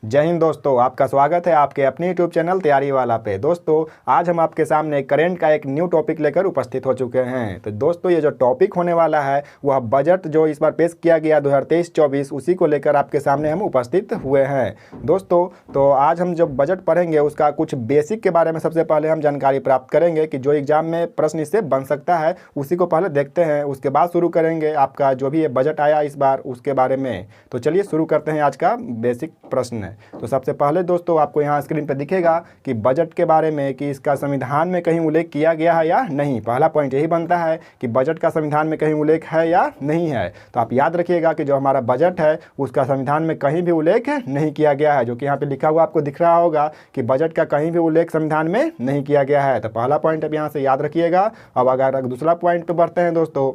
जय हिंद दोस्तों, आपका स्वागत है आपके अपने यूट्यूब चैनल तैयारी वाला पे। दोस्तों आज हम आपके सामने करंट का एक न्यू टॉपिक लेकर उपस्थित हो चुके हैं। तो दोस्तों ये जो टॉपिक होने वाला है वह बजट जो इस बार पेश किया गया 2023-24 उसी को लेकर आपके सामने हम उपस्थित हुए हैं। दोस्तों तो आज हम जो बजट पढ़ेंगे उसका कुछ बेसिक के बारे में सबसे पहले हम जानकारी प्राप्त करेंगे कि जो एग्जाम में प्रश्न इससे बन सकता है उसी को पहले देखते हैं। उसके बाद शुरू करेंगे आपका जो भी ये बजट आया इस बार उसके बारे में। तो चलिए शुरू करते हैं आज का बेसिक प्रश्न। तो सबसे पहले दोस्तों आपको यहाँ स्क्रीन पर दिखेगा कि बजट के बारे में कि इसका संविधान में कहीं उल्लेख किया गया है या नहीं। पहला पॉइंट यही बनता है कि बजट का संविधान में कहीं उल्लेख है या नहीं है। तो आप याद रखिएगा कि जो हमारा बजट है उसका संविधान में कहीं भी उल्लेख नहीं किया गया है, जो कि यहाँ पे लिखा हुआ आपको दिख रहा होगा कि बजट का कहीं भी उल्लेख संविधान में नहीं किया गया है। तो पहला पॉइंट अब यहाँ से याद रखिएगा। अब अगर दूसरा पॉइंट पे बढ़ते हैं दोस्तों,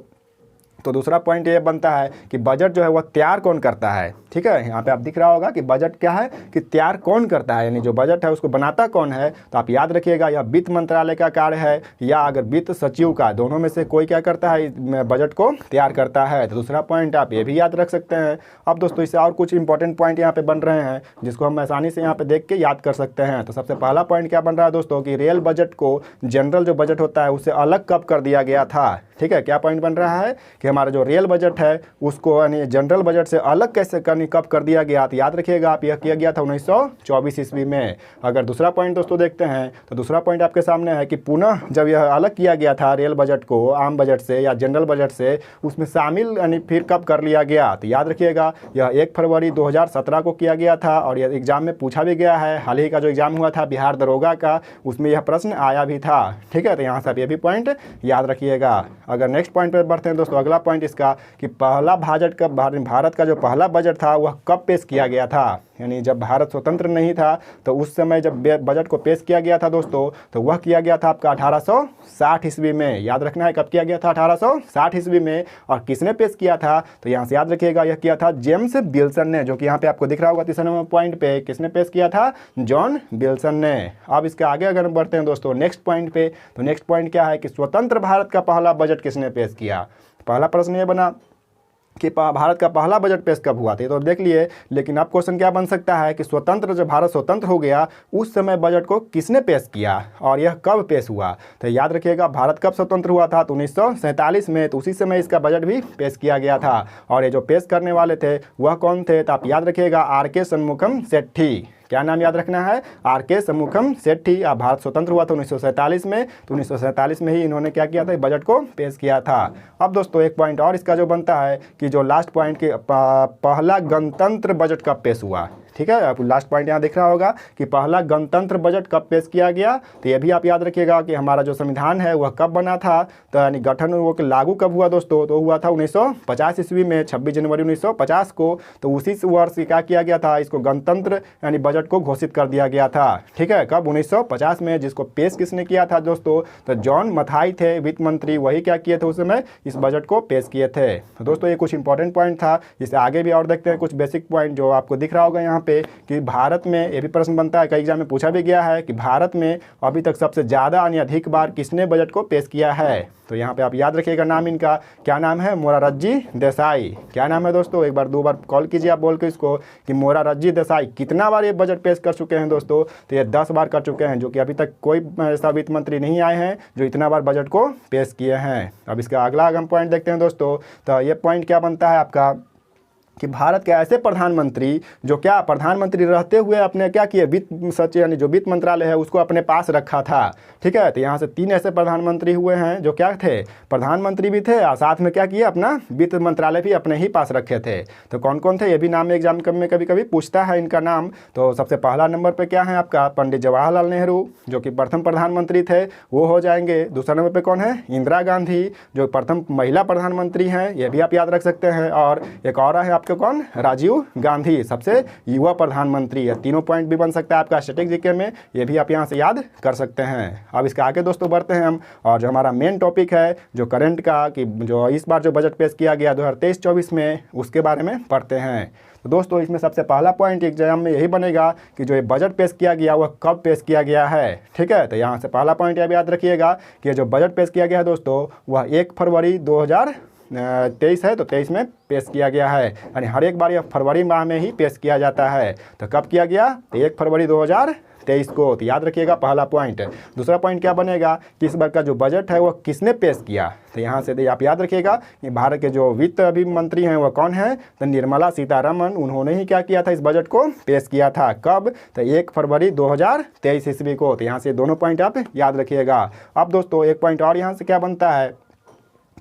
तो दूसरा पॉइंट ये बनता है कि बजट जो है वह तैयार कौन करता है। ठीक है, यहाँ पे आप दिख रहा होगा कि बजट क्या है कि तैयार कौन करता है, यानी जो बजट है उसको बनाता कौन है। तो आप याद रखिएगा यह वित्त मंत्रालय का कार्य है या अगर वित्त सचिव का, दोनों में से कोई क्या करता है, बजट को तैयार करता है। तो दूसरा पॉइंट आप ये भी याद रख सकते हैं। अब दोस्तों इससे और कुछ इंपॉर्टेंट पॉइंट यहाँ पे बन रहे हैं जिसको हम आसानी से यहाँ पे देख के याद कर सकते हैं। तो सबसे पहला पॉइंट क्या बन रहा है दोस्तों कि रेल बजट को जनरल जो बजट होता है उससे अलग कब कर दिया गया था। ठीक है, क्या पॉइंट बन रहा है कि हमारा जो रेल बजट है उसको यानी जनरल बजट से अलग कैसे करनी कब कर दिया गया। तो याद रखिएगा आप यह किया गया था 1924 ईस्वी में। अगर दूसरा पॉइंट दोस्तों देखते हैं तो दूसरा पॉइंट आपके सामने है कि पुनः जब यह अलग किया गया था रेल बजट को आम बजट से या जनरल बजट से, उसमें शामिल यानी फिर कब कर लिया गया। तो याद रखिएगा यह 1 फरवरी 2017 को किया गया था और यह एग्जाम में पूछा भी गया है। हाल ही का जो एग्जाम हुआ था बिहार दरोगा का, उसमें यह प्रश्न आया भी था। ठीक है, तो यहाँ से आप ये भी पॉइंट याद रखिएगा। अगर नेक्स्ट पॉइंट पर बढ़ते हैं दोस्तों, अगला पॉइंट इसका कि पहला भारत का जो पहला बजट था वह कब पेश किया गया था। यानी जब भारत स्वतंत्र नहीं था तो उस समय जब बजट को पेश किया गया था दोस्तों, तो वह किया गया था आपका 1860 ईस्वी में। याद रखना है कब किया गया था, 1860 ईस्वी में। और किसने पेश किया था, तो यहाँ से याद रखिएगा यह किया था जेम्स विल्सन ने, जो कि यहाँ पे आपको दिख रहा होगा तीसरे नंबर पॉइंट पे। किसने पेश किया था, जॉन विल्सन ने। अब इसके आगे अगर हम बढ़ते हैं दोस्तों नेक्स्ट पॉइंट पे, तो नेक्स्ट पॉइंट क्या है कि स्वतंत्र भारत का पहला बजट किसने पेश किया। पहला प्रश्न ये बना कि भारत का पहला बजट पेश कब हुआ था, तो देख लिए। लेकिन अब क्वेश्चन क्या बन सकता है कि स्वतंत्र जब भारत स्वतंत्र हो गया उस समय बजट को किसने पेश किया और यह कब पेश हुआ। तो याद रखिएगा भारत कब स्वतंत्र हुआ था, तो 1947 में। तो उसी समय इसका बजट भी पेश किया गया था। और ये जो पेश करने वाले थे वह कौन थे, तो आप याद रखिएगा आर.के. शनमुखम शेट्टी। क्या नाम याद रखना है, आर.के. शनमुखम शेट्टी। अब भारत स्वतंत्र हुआ था 1947 में, तो 1947 में ही इन्होंने क्या किया था, बजट को पेश किया था। अब दोस्तों एक पॉइंट और इसका जो बनता है कि जो लास्ट पॉइंट के पहला गणतंत्र बजट कब पेश हुआ। ठीक है, आपको लास्ट पॉइंट यहाँ दिख रहा होगा कि पहला गणतंत्र बजट कब पेश किया गया। तो ये भी आप याद रखिएगा कि हमारा जो संविधान है वह कब बना था, तो यानी गठन वो लागू कब हुआ दोस्तों, तो हुआ था 1950 ईस्वी में, 26 जनवरी 1950 को। तो उसी वर्ष क्या किया गया था, इसको गणतंत्र यानी बजट को घोषित कर दिया गया था। ठीक है, कब 1950 में। जिसको पेश किसने किया था दोस्तों, तो जॉन मथाई थे वित्त मंत्री, वही क्या किए थे उस समय, इस बजट को पेश किए थे। तो दोस्तों ये कुछ इंपॉर्टेंट पॉइंट था। इससे आगे भी और देखते हैं कुछ बेसिक पॉइंट जो आपको दिख रहा होगा यहाँ पे कि भारत में, ये भी प्रश्न बनता है, कई एग्जाम में पूछा भी गया है कि भारत में अभी तक सबसे ज़्यादा यानी अधिक बार किसने बजट को पेश किया है। तो यहाँ पे आप याद रखिएगा नाम इनका, क्या नाम है, मोरारजी देसाई। क्या नाम है दोस्तों, एक बार 2 बार कॉल कीजिए आप बोल के इसको कि मोरारजी देसाई। कितना बार ये बजट पेश कर चुके हैं दोस्तों, तो ये 10 बार कर चुके हैं, जो कि अभी तक कोई ऐसा वित्त मंत्री नहीं आए हैं जो इतना बार बजट को पेश किए हैं। अब इसका अगला हम पॉइंट देखते हैं दोस्तों, तो ये पॉइंट क्या बनता है आपका कि भारत के ऐसे प्रधानमंत्री जो क्या प्रधानमंत्री रहते हुए अपने क्या किए, वित्त सचिव यानी जो वित्त मंत्रालय है उसको अपने पास रखा था। ठीक है, तो यहाँ से 3 ऐसे प्रधानमंत्री हुए हैं जो क्या थे, प्रधानमंत्री भी थे और साथ में क्या किए, अपना वित्त मंत्रालय भी अपने ही पास रखे थे। तो कौन कौन थे, ये भी नाम एग्जाम में कभी कभी पूछता है इनका नाम। तो सबसे पहला नंबर पर क्या है आपका, पंडित जवाहरलाल नेहरू जो कि प्रथम प्रधानमंत्री थे, वो हो जाएंगे। दूसरा नंबर पर कौन है, इंदिरा गांधी जो प्रथम महिला प्रधानमंत्री हैं, ये भी आप याद रख सकते हैं। और एक और है आपके कौन, राजीव गांधी सबसे युवा प्रधानमंत्री है। तीनों पॉइंट भी बन सकता है आपका स्टैटिक जीके में, ये भी आप यहां से याद कर सकते हैं। अब इसके आगे दोस्तों बढ़ते हैं हम, और जो हमारा मेन टॉपिक है जो करंट का कि जो इस बार जो बजट पेश किया गया 2023-24 में, उसके बारे में पढ़ते हैं। तो दोस्तों इसमें सबसे पहला पॉइंट एग्जाम में यही बनेगा कि जो ये बजट पेश किया गया वह कब पेश किया गया है। ठीक है, तो यहाँ से पहला पॉइंट याद रखिएगा कि जो बजट पेश किया गया है दोस्तों वह 1 फरवरी 2023 है तो 23 में पेश किया गया है, यानी हर एक बार यह फरवरी माह में ही पेश किया जाता है। तो कब किया गया? तो 1 फरवरी 2023 को। तो याद रखिएगा पहला पॉइंट। दूसरा पॉइंट क्या बनेगा कि इस बार का जो बजट है वह किसने पेश किया? तो यहाँ से आप याद रखिएगा कि भारत के जो वित्त अभी मंत्री हैं वह कौन है? तो निर्मला सीतारमण। उन्होंने ही क्या किया था? इस बजट को पेश किया था। कब? तो 1 फरवरी 2023 ईस्वी को। तो यहाँ से दोनों पॉइंट आप याद रखिएगा। अब दोस्तों एक पॉइंट और यहाँ से क्या बनता है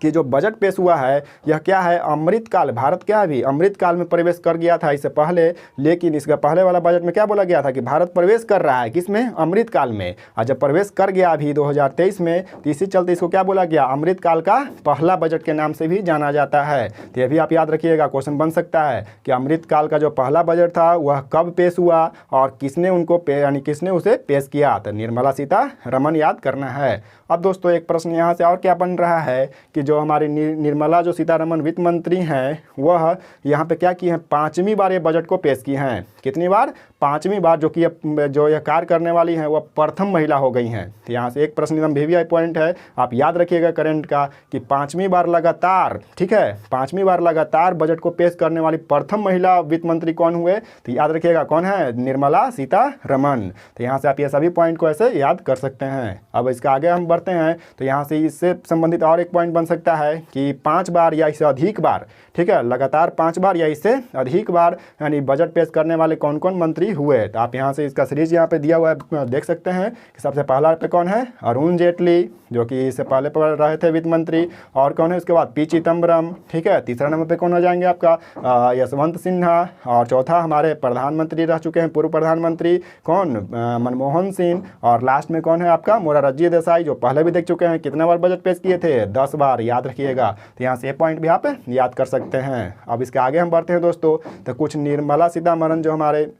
कि जो बजट पेश हुआ है यह क्या है? अमृतकाल। भारत क्या अभी अमृतकाल में प्रवेश कर गया था इससे पहले, लेकिन इसका पहले वाला बजट में क्या बोला गया था कि भारत प्रवेश कर रहा है किसमें? अमृतकाल में। और जब प्रवेश कर गया अभी 2023 में, तो इसी चलते इसको क्या बोला गया? अमृतकाल का पहला बजट के नाम से भी जाना जाता है। तो यह भी आप याद रखिएगा, क्वेश्चन बन सकता है कि अमृतकाल का जो पहला बजट था वह कब पेश हुआ और किसने उनको यानी किसने उसे पेश किया? तो निर्मला सीतारमण याद करना है। अब दोस्तों एक प्रश्न यहाँ से और क्या बन रहा है कि जो हमारी निर्मला जो सीतारमण वित्त मंत्री हैं वह यहाँ पे क्या की हैं? 5वीं बार ये बजट को पेश की हैं। कितनी बार? 5वीं बार। जो कि जो यह कार्य करने वाली हैं वह प्रथम महिला हो गई हैं। तो यहाँ से एक प्रश्न एकदम वीवीआई पॉइंट है, आप याद रखिएगा करंट का कि 5वीं बार लगातार, ठीक है, 5वीं बार लगातार बजट को पेश करने वाली प्रथम महिला वित्त मंत्री कौन हुए? तो याद रखिएगा कौन है? निर्मला सीतारमण। तो यहाँ से आप ये सभी पॉइंट को ऐसे याद कर सकते हैं। अब इसका आगे हम बढ़ते हैं तो यहाँ से इससे संबंधित और एक पॉइंट बन सकता है कि 5 बार या इससे अधिक बार, ठीक है, लगातार 5 बार या इससे अधिक बार यानी बजट पेश करने वाले कौन कौन मंत्री हुए? तो आप यहाँ से इसका सीरीज यहाँ पे दिया हुआ है, देख सकते हैं कि सबसे पहला पे कौन है? अरुण जेटली, जो कि इससे पहले पर रहे थे वित्त मंत्री। और कौन है उसके बाद? पी चिदम्बरम, ठीक है। तीसरा नंबर पे कौन हो जाएंगे आपका? यशवंत सिन्हा। और चौथा हमारे प्रधानमंत्री रह चुके हैं, पूर्व प्रधानमंत्री कौन? मनमोहन सिंह। और लास्ट में कौन है आपका? मोरारजी देसाई, जो पहले भी देख चुके हैं। कितने बार बजट पेश किए थे? 10 बार, याद रखिएगा। तो यहाँ से ये पॉइंट भी आप याद कर सकते हैं। अब इसके आगे हम बढ़ते हैं दोस्तों, तो कुछ निर्मला सीतारमण जो हमारे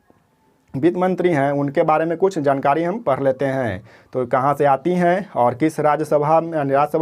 वित्त मंत्री हैं उनके बारे में कुछ जानकारी हम पढ़ लेते हैं। तो कहाँ से आती हैं और किस राज्यसभा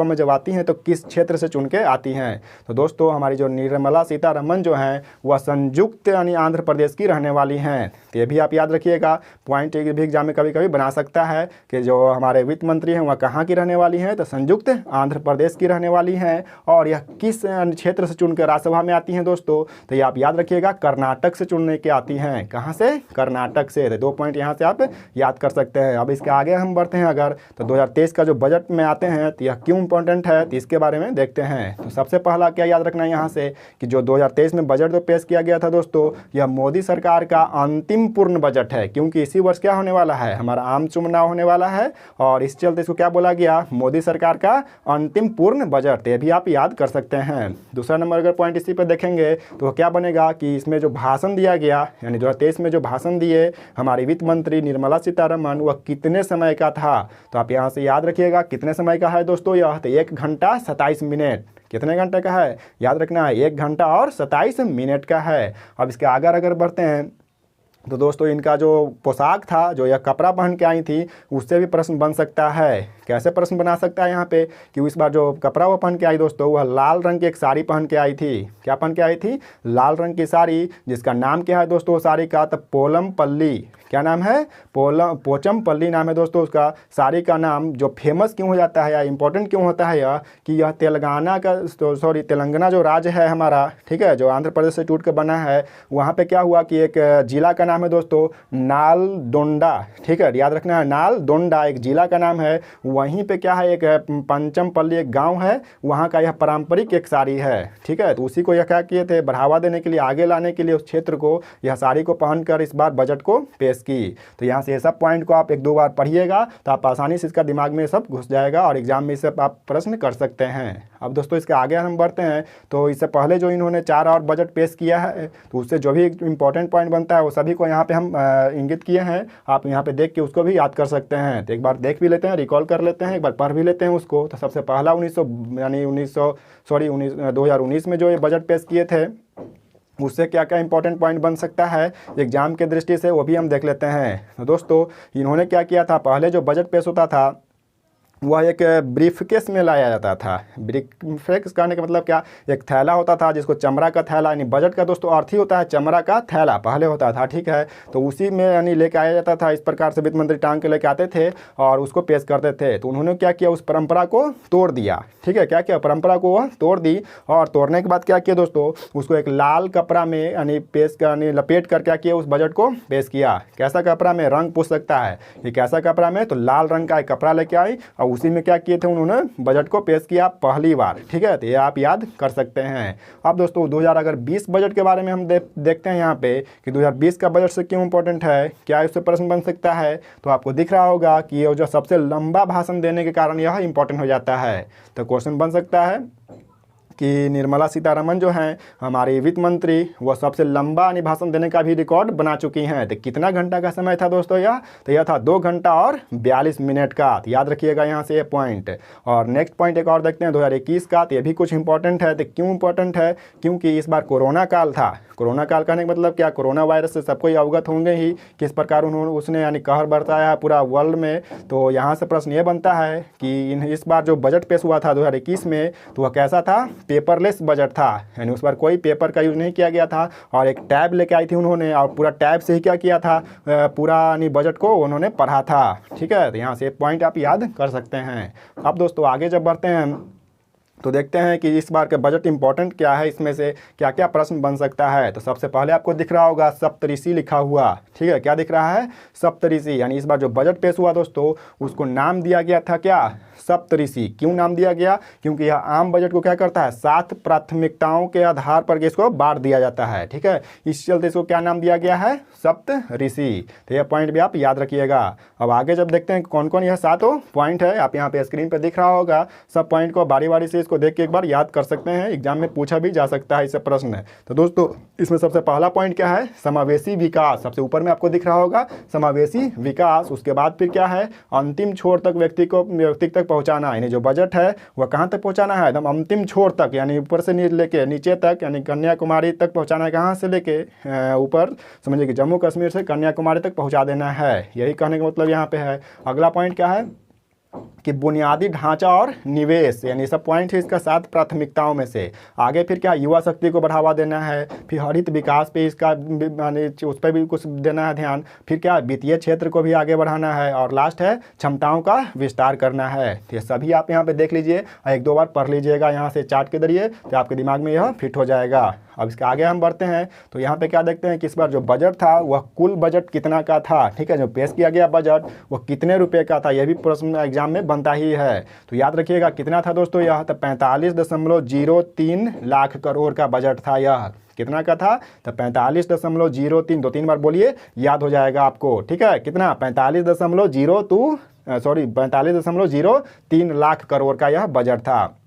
में जब आती हैं तो किस क्षेत्र से चुन के आती हैं? तो दोस्तों हमारी जो निर्मला सीतारमण जो हैं वह संयुक्त यानी आंध्र प्रदेश की रहने वाली हैं। तो ये भी आप याद रखिएगा, पॉइंट एक भी एग्जाम में कभी कभी बना सकता है कि जो हमारे वित्त मंत्री हैं वह कहाँ की रहने वाली हैं? तो संयुक्त आंध्र प्रदेश की रहने वाली हैं। और यह किस क्षेत्र से चुनकर राज्यसभा में आती हैं दोस्तों? तो ये आप याद रखिएगा, कर्नाटक से चुनने के आती हैं। कहाँ से? कर्नाटक से। 2 पॉइंट यहाँ से आप याद कर सकते हैं। अब इसके आगे हम बढ़ते हैं अगर, तो 2023 का जो बजट में आते हैं तो यह क्यों इंपॉर्टेंट है तो इसके बारे में देखते हैं। तो सबसे पहला क्या याद रखना है यहाँ से कि जो 2023 में बजट जो पेश किया गया था दोस्तों, यह मोदी सरकार का अंतिम पूर्ण बजट है, क्योंकि इसी वर्ष क्या होने वाला है? हमारा आम चुनाव होने वाला है। और इस चलते इसको क्या बोला गया? मोदी सरकार का अंतिम पूर्ण बजट। ये भी आप याद कर सकते हैं। दूसरा नंबर अगर पॉइंट इसी पर देखेंगे तो क्या बनेगा कि इसमें जो भाषण दिया गया यानी 2023 में जो भाषण दिए हमारी वित्त मंत्री निर्मला सीतारमण वह कितने समय का था? तो आप यहाँ से याद रखिएगा कितने समय का है दोस्तों यह? तो 1 घंटा 27 मिनट। कितने घंटे का है? याद रखना है 1 घंटा और 27 मिनट का है। अब इसके आगे अगर बढ़ते हैं तो दोस्तों इनका जो पोशाक था, जो यह कपड़ा पहन के आई थी, उससे भी प्रश्न बन सकता है। कैसे प्रश्न बना सकता है यहाँ पे कि इस बार जो कपड़ा वो पहन के आई दोस्तों वह लाल रंग की एक साड़ी पहन के आई थी। क्या पहन के आई थी? लाल रंग की साड़ी, जिसका नाम क्या है दोस्तों साड़ी का? तो पोलम पल्ली। क्या नाम है? पोचम पल्ली नाम है दोस्तों उसका। साड़ी का नाम जो फेमस क्यों हो जाता है या इंपॉर्टेंट क्यों होता है यह कि यह तेलंगाना जो राज्य है हमारा, ठीक है, जो आंध्र प्रदेश से टूट कर बना है, वहाँ पे क्या हुआ कि एक जिला का नाम है दोस्तों नालदोंडा, ठीक है, याद रखना है नालदोंडा एक जिला का नाम है। वहीं पे क्या है एक पंचमपल्ली एक गांव है, वहाँ का यह पारंपरिक एक साड़ी है, ठीक है। तो उसी को यह क्या किए थे, बढ़ावा देने के लिए, आगे लाने के लिए उस क्षेत्र को यह साड़ी को पहनकर इस बार बजट को पेश की। तो यहाँ से ये सब पॉइंट को आप 1-2 बार पढ़िएगा तो आप आसानी से इसका दिमाग में सब घुस जाएगा और एग्जाम में इसे आप प्रश्न कर सकते हैं। अब दोस्तों इसके आगे हम बढ़ते हैं तो इससे पहले जो इन्होंने 4 और बजट पेश किया है तो उससे जो भी इंपॉर्टेंट पॉइंट बनता है वो सभी को यहाँ पे हम इंगित किए हैं। आप यहाँ पे देख के उसको भी याद कर सकते हैं। तो एक बार देख भी लेते हैं, रिकॉल कर लेते हैं, एक बार पढ़ भी लेते हैं उसको। तो सबसे पहला 2019 में जो ये बजट पेश किए थे उससे क्या क्या इंपॉर्टेंट पॉइंट बन सकता है एग्जाम के दृष्टि से, वो भी हम देख लेते हैं। तो दोस्तों इन्होंने क्या किया था, पहले जो बजट पेश होता था वह एक ब्रीफकेस में लाया जाता था। ब्रीफकेस कहने का मतलब क्या, एक थैला होता था जिसको चमड़ा का थैला, यानी बजट का दोस्तों अर्थ ही होता है चमड़ा का थैला पहले होता था, ठीक है। तो उसी में यानी लेके आया जाता था। इस प्रकार से वित्त मंत्री टांग के लेके आते थे और उसको पेश करते थे। तो उन्होंने क्या किया, उस परंपरा को तोड़ दिया, ठीक है। क्या किया, परंपरा को वह तोड़ दी। और तोड़ने के बाद क्या किया दोस्तों, उसको एक लाल कपड़ा में यानी पेश यानी लपेट कर क्या किया, उस बजट को पेश किया। कैसा कपड़ा में, रंग पूछ सकता है, ये कैसा कपड़ा में, तो लाल रंग का एक कपड़ा लेके आई और उसी में क्या किए थे, उन्होंने बजट को पेश किया पहली बार, ठीक है। तो ये आप याद कर सकते हैं। अब दोस्तों 2020 बजट के बारे में हम देखते हैं यहाँ पे कि 2020 का बजट से क्यों इंपॉर्टेंट है, क्या इससे प्रश्न बन सकता है। तो आपको दिख रहा होगा कि ये जो सबसे लंबा भाषण देने के कारण यह इंपॉर्टेंट हो जाता है। तो क्वेश्चन बन सकता है कि निर्मला सीतारमण जो हैं हमारी वित्त मंत्री, वो सबसे लंबा यानी भाषण देने का भी रिकॉर्ड बना चुकी हैं। तो कितना घंटा का समय था दोस्तों यह, तो यह था 2 घंटा और 42 मिनट का। तो याद रखिएगा यहाँ से ये पॉइंट। और नेक्स्ट पॉइंट एक और देखते हैं 2021 का। तो ये भी कुछ इंपॉर्टेंट है। तो क्यों इंपॉर्टेंट है, क्योंकि इस बार कोरोना काल था। कोरोना काल कहने का मतलब क्या, कोरोना वायरस से सबको अवगत होंगे ही किस प्रकार उसने यानी कहर बरसाया है पूरा वर्ल्ड में। तो यहाँ से प्रश्न ये बनता है कि इस बार जो बजट पेश हुआ था 2021 में, तो वह कैसा था, पेपरलेस बजट था। यानी उस बार कोई पेपर का यूज़ नहीं किया गया था और एक टैब लेके आई थी उन्होंने और पूरा टैब से ही क्या किया था, पूरा यानी बजट को उन्होंने पढ़ा था, ठीक है। तो यहाँ से पॉइंट आप याद कर सकते हैं। अब दोस्तों आगे जब बढ़ते हैं तो देखते हैं कि इस बार के बजट इंपॉर्टेंट क्या है, इसमें से क्या क्या प्रश्न बन सकता है। तो सबसे पहले आपको दिख रहा होगा सप्तऋषि लिखा हुआ, ठीक है। क्या दिख रहा है, सप्तऋषि। यानी इस बार जो बजट पेश हुआ दोस्तों, उसको नाम दिया गया था क्या, सप्तऋषि। क्यों नाम दिया गया, क्योंकि यह आम बजट को क्या करता है, 7 प्राथमिकताओं के आधार पर इसको बांट दिया जाता है, ठीक है। इस चलते इसको क्या नाम दिया गया है, सप्तऋषि। तो यह पॉइंट भी आप याद रखिएगा। अब आगे जब देखते हैं कौन कौन यह 7 पॉइंट है, आप यहाँ पे स्क्रीन पे दिख रहा होगा। सब पॉइंट को बारी बारी से इसको देख के एक बार याद कर सकते हैं, एग्जाम में पूछा भी जा सकता है इससे प्रश्न। तो दोस्तों इसमें सबसे पहला पॉइंट क्या है, समावेशी विकास। सबसे ऊपर में आपको दिख रहा होगा समावेशी विकास। उसके बाद फिर क्या है, अंतिम छोर तक व्यक्ति तक पहुंचाना। यानी जो बजट है वह कहाँ तक पहुंचाना है, एकदम अंतिम छोर तक, यानी ऊपर से लेके नीचे तक, यानी कन्याकुमारी तक पहुंचाना है। कहाँ से लेके ऊपर, समझिए कि जम्मू कश्मीर से कन्याकुमारी तक पहुंचा देना है। यही कहने का मतलब यहाँ पे है। अगला पॉइंट क्या है कि बुनियादी ढांचा और निवेश, यानी सब पॉइंट है इसका 7 प्राथमिकताओं में से। आगे फिर क्या, युवा शक्ति को बढ़ावा देना है। फिर हरित विकास पे इसका यानी उस पर भी कुछ देना है ध्यान। फिर क्या, वित्तीय क्षेत्र को भी आगे बढ़ाना है। और लास्ट है क्षमताओं का विस्तार करना है। तो ये सभी आप यहाँ पे देख लीजिए, 1-2 बार पढ़ लीजिएगा यहाँ से चार्ट के जरिए, तो आपके दिमाग में यह फिट हो जाएगा। अब इसके आगे हम बढ़ते हैं तो यहाँ पे क्या देखते हैं कि इस बार जो बजट था वह कुल बजट कितना का था, ठीक है। जो पेश किया गया बजट वह कितने रुपए का था, यह भी प्रश्न एग्जाम में बनता ही है। तो याद रखिएगा कितना था दोस्तों, यह तो 45.03 लाख करोड़ का बजट था। यह कितना का था, तो 45.03, 2-3 बार बोलिए, याद हो जाएगा आपको, ठीक है। कितना, 45.03 लाख करोड़ का यह बजट था।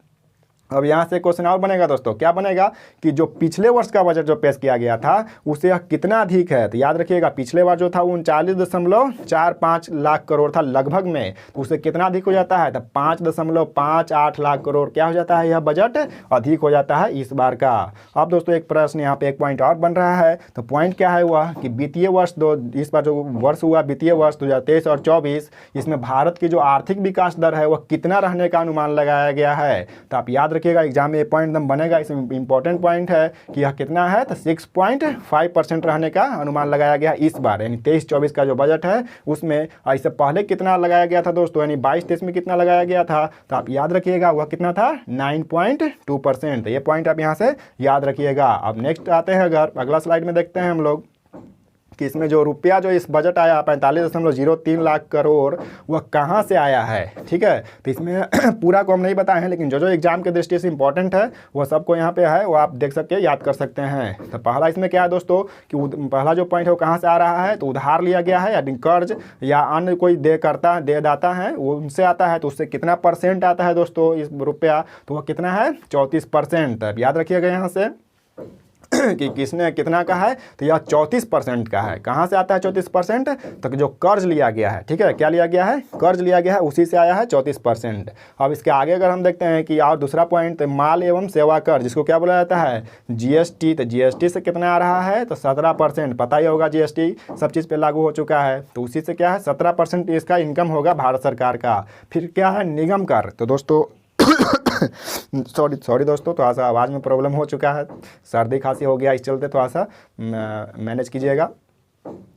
अब यहाँ से क्वेश्चन और बनेगा दोस्तों, क्या बनेगा कि जो पिछले वर्ष का बजट जो पेश किया गया था उससे यह कितना अधिक है। तो याद रखिएगा पिछले बार जो था 39.45 लाख करोड़ था लगभग में, तो उससे कितना अधिक हो जाता है, तो 5.58 लाख करोड़ क्या हो जाता है, यह बजट अधिक हो जाता है इस बार का। अब दोस्तों एक प्रश्न यहाँ पे एक पॉइंट और बन रहा है। तो पॉइंट क्या है वह कि वित्तीय वर्ष इस बार जो वर्ष हुआ वित्तीय वर्ष 2023 और 24, इसमें भारत की जो आर्थिक विकास दर है वह कितना रहने का अनुमान लगाया गया है। तो आप याद रखिएगा एग्जाम में ये पॉइंट एकदम बनेगा। इसमें इंपॉर्टेंट पॉइंट है कि यह कितना है, तो 6.5% रहने का अनुमान लगाया गया इस बार। यानी 23-24 का जो बजट है उसमें इससे पहले कितना लगाया गया था दोस्तों, यानी 22-23 में कितना लगाया गया था, तो आप याद रखिएगा वह कितना था, 9.2%। ये पॉइंट आप यहाँ से याद रखिएगा। अब नेक्स्ट आते हैं, अगर अगला स्लाइड में देखते हैं हम लोग कि इसमें जो रुपया जो इस बजट आया 45.03 लाख करोड़ वह कहाँ से आया है, ठीक है। तो इसमें पूरा को हम नहीं बताए हैं, लेकिन जो जो एग्जाम के दृष्टि से इंपॉर्टेंट है वह सबको यहाँ पे है, वो आप देख सकते हैं, याद कर सकते हैं। तो पहला इसमें क्या है दोस्तों कि पहला जो पॉइंट है वो कहाँ से आ रहा है, तो उधार लिया गया है, यानी कर्ज या अन्य कोई देदाता है वो उनसे आता है। तो उससे कितना % आता है दोस्तों इस रुपया, तो वह कितना है, 34%। याद रखिएगा यहाँ से कि किसने कितना का है, तो यह 34% का है। कहाँ से आता है 34%? तो जो कर्ज लिया गया है, ठीक है, क्या लिया गया है, कर्ज लिया गया है, उसी से आया है 34%। अब इसके आगे अगर हम देखते हैं कि और दूसरा पॉइंट, तो माल एवं सेवा कर, जिसको क्या बोला जाता है, जीएसटी। तो जीएसटी से कितना आ रहा है, तो 17%। पता ही होगा जीएसटी सब चीज़ पे लागू हो चुका है, तो उसी से क्या है 17% इसका इनकम होगा भारत सरकार का। फिर क्या है, निगम कर। तो दोस्तों सॉरी दोस्तों, थोड़ा सा आवाज़ में प्रॉब्लम हो चुका है, सर्दी खांसी हो गया, इस चलते थोड़ा सा मैनेज कीजिएगा।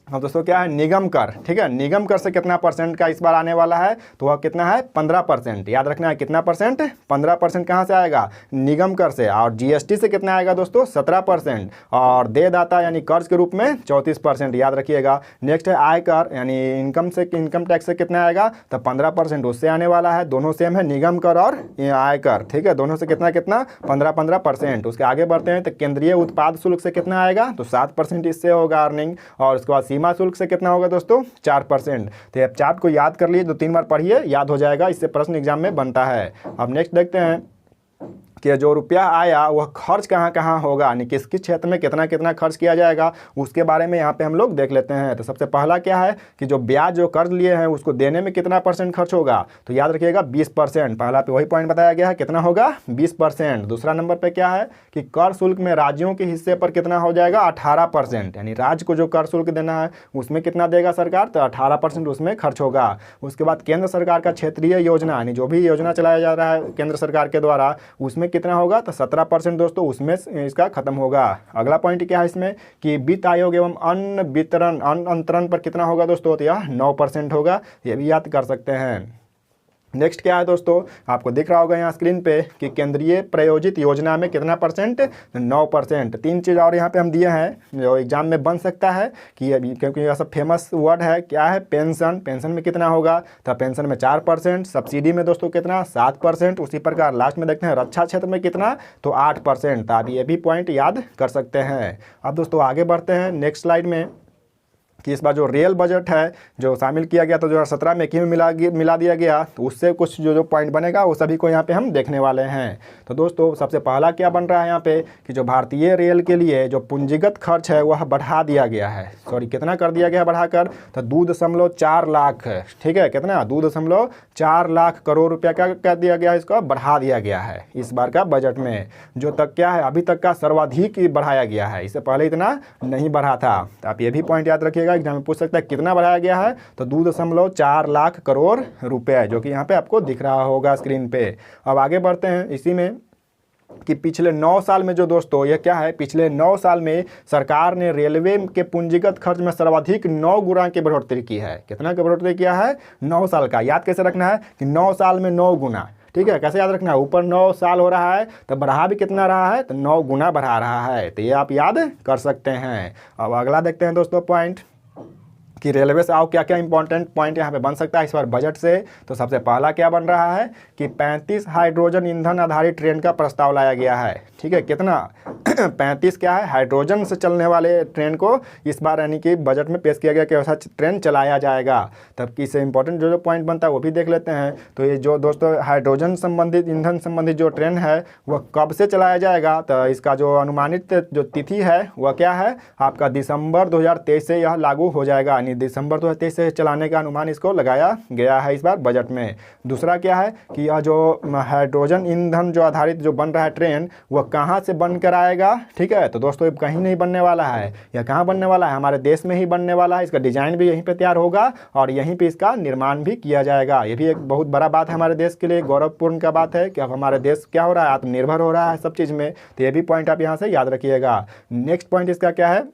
हाँ दोस्तों, क्या है, निगम कर, ठीक है। निगम कर से कितना परसेंट का इस बार आने वाला है, तो वह कितना है, 15%। याद रखना है कितना परसेंट, 15% कहाँ से आएगा, निगम कर से। और जीएसटी से कितना आएगा दोस्तों, 17%। और देयदाता यानी कर्ज के रूप में 34%, याद रखिएगा। नेक्स्ट है आयकर यानी इनकम टैक्स से कितना आएगा, तो 15% उससे आने वाला है। दोनों सेम है, निगम कर और आयकर, ठीक है, दोनों से कितना कितना 15% उसके आगे बढ़ते हैं, तो केंद्रीय उत्पाद शुल्क से कितना आएगा, तो 7% इससे होगा अर्निंग। और उसके बाद सीमा शुल्क से कितना होगा दोस्तों, 4%। तो आप चार्ट को याद कर लिए, 2-3 बार पढ़िए, याद हो जाएगा, इससे प्रश्न एग्जाम में बनता है। अब नेक्स्ट देखते हैं कि जो रुपया आया वह खर्च कहाँ कहाँ होगा, यानी किस किस क्षेत्र में कितना कितना खर्च किया जाएगा, उसके बारे में यहाँ पे हम लोग देख लेते हैं। तो सबसे पहला क्या है कि जो ब्याज जो कर्ज लिए हैं उसको देने में कितना परसेंट खर्च होगा, तो याद रखिएगा 20%। पहला पे वही पॉइंट बताया गया है, कितना होगा, 20%। दूसरा नंबर पे क्या है कि कर शुल्क में राज्यों के हिस्से पर कितना हो जाएगा, 18%। यानी राज्य को जो कर शुल्क देना है उसमें कितना देगा सरकार, तो 18% उसमें खर्च होगा। उसके बाद केंद्र सरकार का क्षेत्रीय योजना, यानी जो भी योजना चलाया जा रहा है केंद्र सरकार के द्वारा, उसमें कितना होगा, तो 17% दोस्तों उसमें इसका खत्म होगा। अगला पॉइंट क्या है इसमें कि वित्त आयोग एवं अन्न अंतरण पर कितना होगा दोस्तों, तो यह 9% होगा, ये भी याद कर सकते हैं। नेक्स्ट क्या है दोस्तों, आपको दिख रहा होगा यहाँ स्क्रीन पे कि केंद्रीय प्रायोजित योजना में कितना परसेंट, 9%। 3 चीज़ और यहाँ पे हम दिए हैं जो एग्जाम में बन सकता है कि अभी, क्योंकि यह सब फेमस वर्ड है। क्या है, पेंशन। पेंशन में कितना होगा, तो पेंशन में 4%। सब्सिडी में दोस्तों कितना, 7%। उसी प्रकार लास्ट में देखते हैं रक्षा क्षेत्र में कितना, तो 8%। आप ये भी पॉइंट याद कर सकते हैं। अब दोस्तों आगे बढ़ते हैं नेक्स्ट स्लाइड में कि इस बार जो रियल बजट है जो शामिल किया गया, तो 2017 में की में मिला दिया गया, तो उससे कुछ जो पॉइंट बनेगा वो सभी को यहाँ पे हम देखने वाले हैं। तो दोस्तों सबसे पहला क्या बन रहा है यहाँ पे कि जो भारतीय रेल के लिए जो पूंजीगत खर्च है वह बढ़ा दिया गया है। सॉरी, कितना कर दिया गया बढ़ाकर, तो 2.4 लाख, ठीक है, कितना 2.4 लाख करोड़ रुपया का कर दिया गया है, इसको बढ़ा दिया गया है इस बार का बजट में, जो तक क्या है अभी तक का सर्वाधिक बढ़ाया गया है। इससे पहले इतना नहीं बढ़ा था। तो आप ये भी पॉइंट याद रखिएगा, एग्जाम में पूछ सकता है कितना बढ़ाया गया है, तो 2.4 लाख करोड़ रुपए, जो कि यहाँ पे आपको दिख रहा होगा स्क्रीन पे। अब आगे बढ़ते हैं इसी में कि पिछले 9 साल में जो दोस्तों ये क्या है, पिछले 9 साल में सरकार ने रेलवे के पूंजीगत खर्च में सर्वाधिक 9 गुना की बढ़ोतरी की है। कितना की बढ़ोतरी किया है, 9 साल का। याद कैसे रखना है कि 9 साल में 9 गुना, ठीक है, कैसे याद रखना है, ऊपर 9 साल हो रहा है तो बढ़ा भी कितना रहा है, तो 9 गुना बढ़ा रहा है। तो ये आप याद कर सकते हैं। अब अगला देखते हैं दोस्तों पॉइंट कि रेलवे से आओ क्या क्या इंपॉर्टेंट पॉइंट यहाँ पे बन सकता है इस बार बजट से। तो सबसे पहला क्या बन रहा है कि 35 हाइड्रोजन ईंधन आधारित ट्रेन का प्रस्ताव लाया गया है, ठीक है, कितना 35 क्या है, हाइड्रोजन से चलने वाले ट्रेन को इस बार यानी कि बजट में पेश किया गया कि ऐसा ट्रेन चलाया जाएगा। तब कि इससे इंपॉर्टेंट जो पॉइंट बनता है वो भी देख लेते हैं। तो ये जो दोस्तों हाइड्रोजन संबंधित ईंधन संबंधित जो ट्रेन है वह कब से चलाया जाएगा, तो इसका जो अनुमानित जो तिथि है वह क्या है, आपका दिसंबर 2023 से यह लागू हो जाएगा। दिसंबर 2023 से चलाने का अनुमान इसको लगाया गया है इस बार बजट में। दूसरा क्या है कि यह जो हाइड्रोजन ईंधन जो आधारित जो बन रहा है ट्रेन वह कहाँ से बनकर आएगा, ठीक है, तो दोस्तों कहीं नहीं बनने वाला है, यह कहाँ बनने वाला है, हमारे देश में ही बनने वाला है। इसका डिजाइन भी यहीं पे तैयार होगा और यहीं पे इसका निर्माण भी किया जाएगा। ये भी एक बहुत बड़ा बात है हमारे देश के लिए, गौरवपूर्ण का बात है कि अब हमारे देश क्या हो रहा है, आत्मनिर्भर हो रहा है सब चीज़ में। तो ये भी पॉइंट आप यहाँ से याद रखिएगा। नेक्स्ट पॉइंट इसका क्या है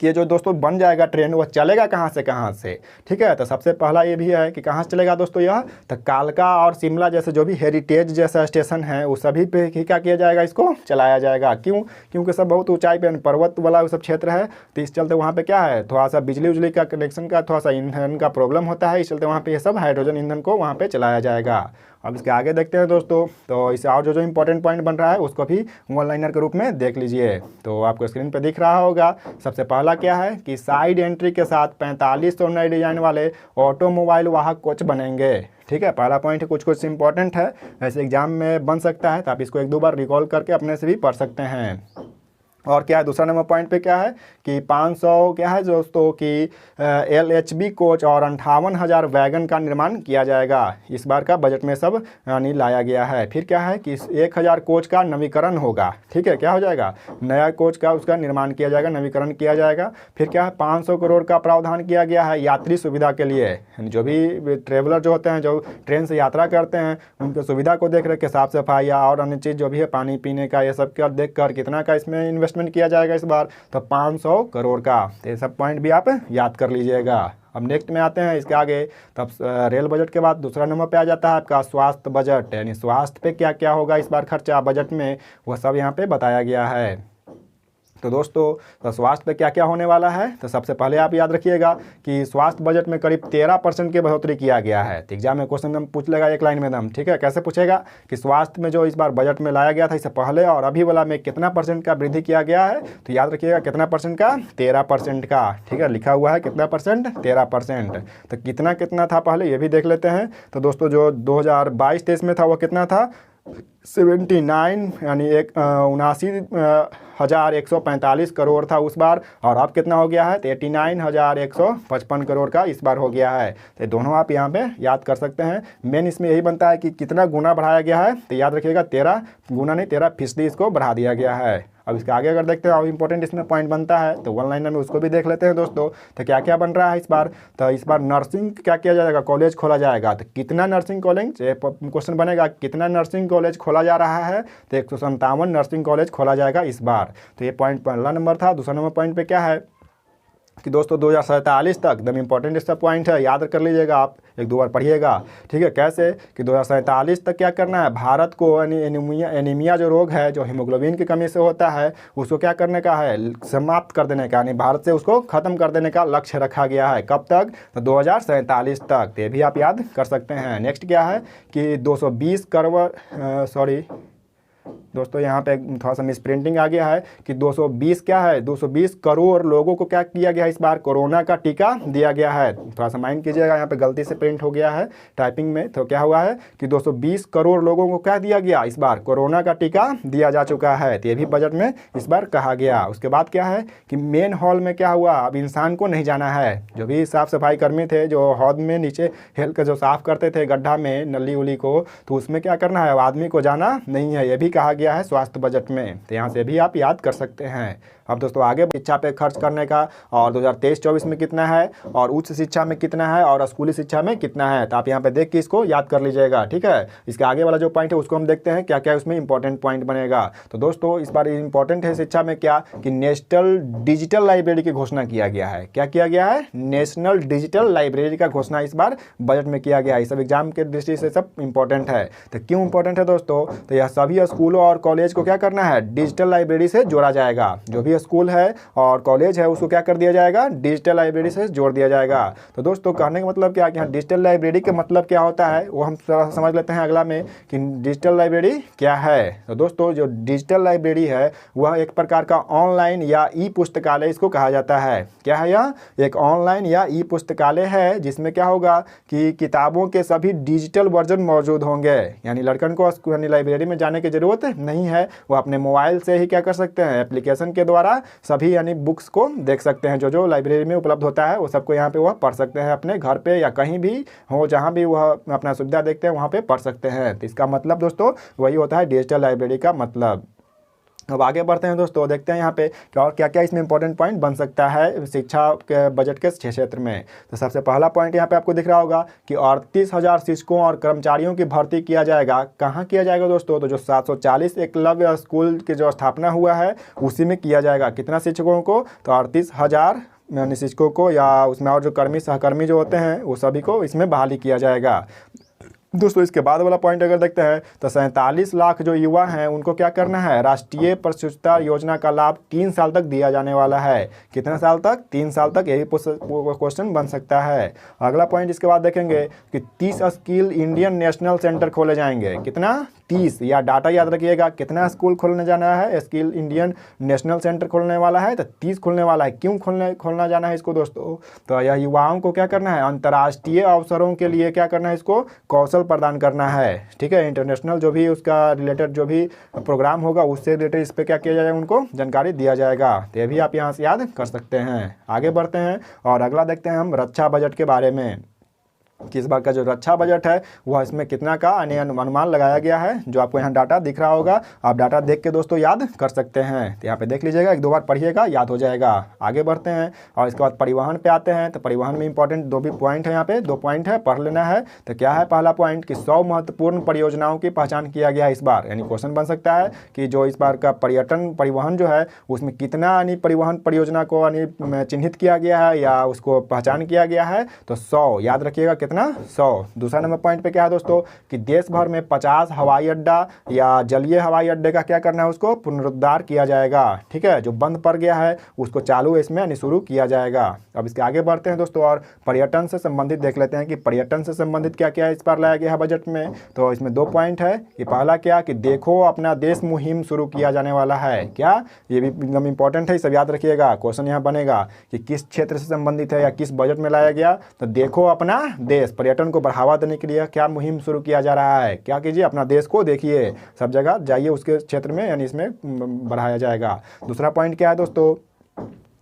कि जो दोस्तों बन जाएगा ट्रेन वह चलेगा कहाँ से, ठीक है। तो सबसे पहला ये भी है कि कहाँ से चलेगा दोस्तों यह, तो कालका और शिमला जैसे जो भी हेरिटेज जैसा स्टेशन है उस सभी पे ही क्या किया जाएगा, इसको चलाया जाएगा। क्यों, क्योंकि सब बहुत ऊंचाई पे पर्वत वाला सब क्षेत्र है, तो इस चलते वहाँ पे क्या है थोड़ा सा बिजली उजली का कनेक्शन का थोड़ा सा ईंधन का प्रॉब्लम होता है, इस चलते वहाँ पे ये सब हाइड्रोजन ईंधन को वहाँ पे चलाया जाएगा। अब इसके आगे देखते हैं दोस्तों, तो इसे और जो इंपॉर्टेंट पॉइंट बन रहा है उसको भी वन लाइनर के रूप में देख लीजिए। तो आपको स्क्रीन पे दिख रहा होगा। सबसे पहला क्या है कि साइड एंट्री के साथ 4500 नए डिजाइन वाले ऑटोमोबाइल वाहक कोच बनेंगे, ठीक है। पहला पॉइंट कुछ इंपॉर्टेंट है, ऐसे एग्जाम में बन सकता है, तो आप इसको 1-2 बार रिकॉल करके अपने से भी पढ़ सकते हैं। और क्या है दूसरा नंबर पॉइंट पे क्या है कि 500 क्या है दोस्तों कि LHB कोच और 58,000 वैगन का निर्माण किया जाएगा। इस बार का बजट में सब यानी लाया गया है। फिर क्या है कि 1,000 कोच का नवीकरण होगा। ठीक है, क्या हो जाएगा, नया कोच का उसका निर्माण किया जाएगा, नवीकरण किया जाएगा। फिर क्या है 500 करोड़ का प्रावधान किया गया है यात्री सुविधा के लिए। जो भी ट्रेवलर जो होते हैं, जो ट्रेन से यात्रा करते हैं, उनकी सुविधा को देख रहे के साफ सफाई या और अन्य चीज़ जो भी है पानी पीने का, ये सब का देख कर कितना का इसमें इन्वेस्टमेंट किया जाएगा इस बार, तो 500 करोड़ का। तो ये सब पॉइंट भी आप याद कर लीजिएगा। अब नेक्स्ट में आते हैं इसके आगे। तब रेल बजट के बाद दूसरा नंबर पे आ जाता है आपका स्वास्थ्य बजट, यानी स्वास्थ्य पे क्या क्या होगा इस बार खर्चा बजट में, वह सब यहाँ पे बताया गया है। तो दोस्तों तो स्वास्थ्य पे क्या क्या होने वाला है, तो सबसे पहले आप याद रखिएगा कि स्वास्थ्य बजट में करीब 13% की बढ़ोतरी किया गया है। तो एग्जाम में क्वेश्चन एकदम पूछ लेगा एक लाइन में एकदम, ठीक है, कैसे पूछेगा कि स्वास्थ्य में जो इस बार बजट में लाया गया था इससे पहले और अभी वाला में कितना % का वृद्धि किया गया है, तो याद रखिएगा कितना % का, 13% का। ठीक है, लिखा हुआ है कितना %, 13%। तो कितना कितना था पहले ये भी देख लेते हैं। तो दोस्तों जो 2022-23 में था वो कितना था, 79 यानी 79,145 करोड़ था उस बार, और अब कितना हो गया है, तो 89,155 करोड़ का इस बार हो गया है। तो दोनों आप यहाँ पे याद कर सकते हैं। मेन इसमें यही बनता है कि कितना गुना बढ़ाया गया है, तो याद रखिएगा 13 गुना नहीं 13% इसको बढ़ा दिया गया है। अब इसके आगे अगर देखते हैं और इंपॉर्टेंट इसमें पॉइंट बनता है तो वन लाइनर में उसको भी देख लेते हैं दोस्तों। तो क्या क्या बन रहा है इस बार, तो इस बार नर्सिंग क्या किया जाएगा, कॉलेज खोला जाएगा। तो कितना नर्सिंग कॉलेज, क्वेश्चन बनेगा कितना नर्सिंग कॉलेज खोला जा रहा है, तो 157 नर्सिंग कॉलेज खोला जाएगा इस बार। तो ये पॉइंट पहला नंबर था। दूसरा नंबर पॉइंट पे क्या है कि दोस्तों 2047 तक एकदम इंपॉर्टेंट इसका पॉइंट है, याद कर लीजिएगा आप, एक दो बार पढ़िएगा। ठीक है, कैसे कि 2047 तक क्या करना है, भारत को एनीमिया जो रोग है, जो हीमोग्लोबिन की कमी से होता है, उसको क्या करने का है, समाप्त कर देने का, यानी भारत से उसको खत्म कर देने का लक्ष्य रखा गया है। कब तक, तो 2047 तक। ये भी आप याद कर सकते हैं। नेक्स्ट क्या है कि 220 करोड़ दोस्तों यहाँ पे थोड़ा सा मिस प्रिंटिंग आ गया है कि 220 क्या है, 220 करोड़ लोगों को क्या किया गया है इस बार, कोरोना का टीका दिया गया है। थोड़ा सा माइंड कीजिएगा, यहाँ पे गलती से प्रिंट हो गया है टाइपिंग में। तो क्या हुआ है कि 220 करोड़ लोगों को क्या दिया गया इस बार, कोरोना का टीका दिया जा चुका है। तो ये भी बजट में इस बार कहा गया। उसके बाद क्या है कि मेन हॉल में क्या हुआ, अब इंसान को नहीं जाना है। जो भी साफ सफाई कर्मी थे जो हौद में नीचे हेल के जो साफ करते थे गड्ढा में नली उली को, तो उसमें क्या करना है, अब आदमी को जाना नहीं है। ये भी कहा गया है स्वास्थ्य बजट में। तो यहाँ से भी आप याद कर सकते हैं। अब दोस्तों आगे शिक्षा पे खर्च करने का, और 2023-24 में कितना है, और उच्च शिक्षा में कितना है, और स्कूली शिक्षा में कितना है, तो आप यहाँ पे देख के इसको याद कर लीजिएगा। ठीक है, इसके आगे वाला जो पॉइंट है उसको हम देखते हैं क्या क्या उसमें इंपॉर्टेंट पॉइंट बनेगा। तो दोस्तों इस बार इंपॉर्टेंट है शिक्षा में क्या कि नेशनल डिजिटल लाइब्रेरी की घोषणा किया गया है। क्या किया गया है, नेशनल डिजिटल लाइब्रेरी का घोषणा इस बार बजट में किया गया है। सब एग्जाम के दृष्टि से सब इंपॉर्टेंट है। तो क्यों इंपॉर्टेंट है दोस्तों, तो यह सभी स्कूलों और कॉलेज को क्या करना है, डिजिटल लाइब्रेरी से जोड़ा जाएगा। जो भी स्कूल है और कॉलेज है उसको क्या कर दिया जाएगा, डिजिटल लाइब्रेरी से जोड़ दिया जाएगा। तो दोस्तों कहने का मतलब क्या है कि यहाँ डिजिटल लाइब्रेरी का मतलब क्या होता है वो हम थोड़ा समझ लेते हैं अगला में कि डिजिटल लाइब्रेरी क्या है। तो दोस्तों जो डिजिटल लाइब्रेरी है वह एक प्रकार का ऑनलाइन या ई पुस्तकालय इसको कहा जाता है। क्या है, यह एक ऑनलाइन या ई पुस्तकालय है जिसमें क्या होगा कि किताबों के सभी डिजिटल वर्जन मौजूद होंगे। यानी लड़कन को यानी लाइब्रेरी में जाने की जरूरत नहीं है, वो अपने मोबाइल से ही क्या कर सकते हैं, एप्लीकेशन के द्वारा सभी यानी बुक्स को देख सकते हैं। जो लाइब्रेरी में उपलब्ध होता है वो सबको यहाँ पे वह पढ़ सकते हैं, अपने घर पे या कहीं भी हो जहाँ भी वह अपना सुविधा देखते हैं वहाँ पे पढ़ सकते हैं। तो इसका मतलब दोस्तों वही होता है डिजिटल लाइब्रेरी का मतलब। अब आगे बढ़ते हैं दोस्तों, देखते हैं यहाँ पे और क्या क्या इसमें इंपॉर्टेंट पॉइंट बन सकता है शिक्षा के बजट के क्षेत्र में। तो सबसे पहला पॉइंट यहाँ पे आपको दिख रहा होगा कि 38,000 शिक्षकों और कर्मचारियों की भर्ती किया जाएगा। कहाँ किया जाएगा दोस्तों, तो जो 740 एकलव्य स्कूल की जो स्थापना हुआ है उसी में किया जाएगा। कितना शिक्षकों को, तो 38,000 यानी शिक्षकों को, या उसमें और जो कर्मी सहकर्मी जो होते हैं वो सभी को इसमें बहाली किया जाएगा। दोस्तों इसके बाद वाला पॉइंट अगर देखते हैं तो 47 लाख जो युवा हैं उनको क्या करना है, राष्ट्रीय प्रशिक्षुता योजना का लाभ 3 साल तक दिया जाने वाला है। कितने साल तक, 3 साल तक, यही क्वेश्चन बन सकता है। अगला पॉइंट इसके बाद देखेंगे कि 30 स्किल इंडियन नेशनल सेंटर खोले जाएंगे। कितना, 30 या डाटा याद रखिएगा कितना स्कूल खोलने जाना है, स्किल इंडियन नेशनल सेंटर खोलने वाला है तो 30 खोलने वाला है। क्यों खोलना जाना है इसको दोस्तों, तो यह युवाओं को क्या करना है, अंतर्राष्ट्रीय अवसरों के लिए क्या करना है, इसको कौशल प्रदान करना है। ठीक है, इंटरनेशनल जो भी उसका रिलेटेड जो भी प्रोग्राम होगा उससे रिलेटेड इस पर क्या किया जाएगा, उनको जानकारी दिया जाएगा। तो ये भी आप यहाँ से याद कर सकते हैं। आगे बढ़ते हैं और अगला देखते हैं हम रक्षा बजट के बारे में कि इस बार का जो रक्षा बजट है वह इसमें कितना का अनुमान लगाया गया है। जो आपको यहाँ डाटा दिख रहा होगा, आप डाटा देख के दोस्तों याद कर सकते हैं। तो यहाँ पे देख लीजिएगा, 1-2 बार पढ़िएगा, याद हो जाएगा। आगे बढ़ते हैं और इसके बाद परिवहन पे आते हैं। तो परिवहन में इंपॉर्टेंट 2 भी पॉइंट है, यहाँ पे 2 पॉइंट है, पढ़ लेना है। तो क्या है पहला पॉइंट कि 100 महत्वपूर्ण परियोजनाओं की पहचान किया गया है इस बार। यानी क्वेश्चन बन सकता है कि जो इस बार का परिवहन जो है उसमें कितना यानी परिवहन परियोजना को यानी चिन्हित किया गया है या उसको पहचान किया गया है। तो 100 याद रखिएगा, कितना, 100। दूसरा नंबर पॉइंट पे क्या है दोस्तों कि देश भर में 50 हवाई अड्डा या जलीय हवाई अड्डे का क्या करना है, उसको पुनरुद्धार किया जाएगा। ठीक है, जो बंद पड़ गया है उसको चालू इसमें यानी शुरू किया जाएगा। अब इसके आगे बढ़ते हैं दोस्तों और पर्यटन से संबंधित देख लेते हैं कि पर्यटन से संबंधित क्या क्या इस बार लाया गया है बजट में। तो इसमें 2 पॉइंट है कि पहला क्या कि देखो अपना देश मुहिम शुरू किया जाने वाला है। क्या, ये भी एकदम इंपॉर्टेंट है, सब याद रखिएगा। क्वेश्चन यहाँ बनेगा कि किस क्षेत्र से संबंधित है या किस बजट में लाया गया। तो देखो अपना देश, पर्यटन को बढ़ावा देने के लिए क्या मुहिम शुरू किया जा रहा है। क्या कीजिए, अपना देश को देखिए, सब जगह जाइए उसके क्षेत्र में यानी इसमें बढ़ाया जाएगा। दूसरा पॉइंट क्या है दोस्तों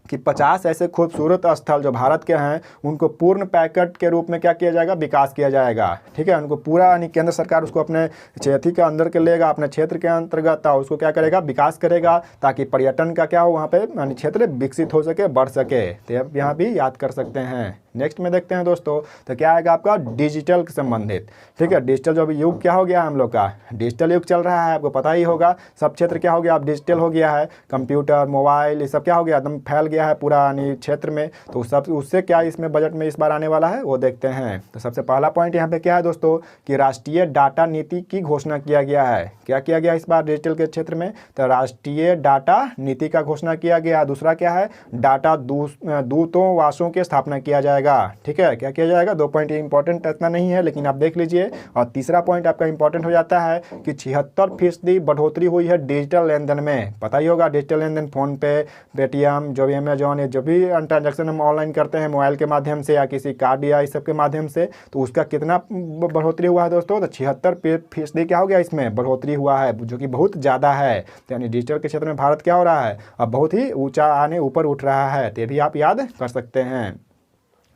कि 50 ऐसे खूबसूरत स्थल जो भारत के हैं उनको पूर्ण पैकेट के रूप में क्या किया जाएगा, विकास किया जाएगा। ठीक है, उनको पूरा यानी केंद्र सरकार उसको अपने क्षेत्र के अंदर के लेगा, अपने क्षेत्र के अंतर्गत उसको क्या करेगा, विकास करेगा, ताकि पर्यटन का क्या हो वहाँ पे यानी क्षेत्र विकसित हो सके, बढ़ सके। तो आप यहाँ भी याद कर सकते हैं। नेक्स्ट में देखते हैं दोस्तों, तो क्या आएगा आपका डिजिटल के संबंधित। ठीक है, डिजिटल जो अभी युग क्या हो गया हम लोग का, डिजिटल युग चल रहा है, आपको पता ही होगा। सब क्षेत्र क्या हो गया, अब डिजिटल हो गया है। कंप्यूटर, मोबाइल, ये सब क्या हो गया, एकदम फैल गया है पूरा यानी क्षेत्र में। तो सब उससे क्या इसमें बजट में इस बार आने वाला है वो देखते हैं। तो सबसे पहला पॉइंट यहाँ पे क्या है दोस्तों कि राष्ट्रीय डाटा नीति की घोषणा किया गया है। क्या किया गया इस बार डिजिटल के क्षेत्र में, तो राष्ट्रीय डाटा नीति का घोषणा किया गया। दूसरा क्या है, डाटा दूतावासों की स्थापना किया जाएगा। ठीक है, क्या किया जाएगा, 2 पॉइंट इंपॉर्टेंट इतना नहीं है लेकिन आप देख लीजिए। और तीसरा पॉइंट आपका इंपॉर्टेंट हो जाता है कि 76% बढ़ोतरी हुई है डिजिटल लेन देन में। पता ही होगा डिजिटल लेन देन, फोन पे, पेटीएम, जो भी अमेजॉन, जो भी ट्रांजैक्शन हम ऑनलाइन करते हैं मोबाइल के माध्यम से या किसी कार्ड या इस सब के माध्यम से, तो उसका कितना बढ़ोतरी हुआ है दोस्तों, तो 76% क्या हो गया इसमें बढ़ोतरी हुआ है, जो कि बहुत ज़्यादा है। तो यानी डिजिटल के क्षेत्र में भारत क्या हो रहा है, अब बहुत ही ऊंचा आने ऊपर उठ रहा है। तो ये भी आप याद कर सकते हैं।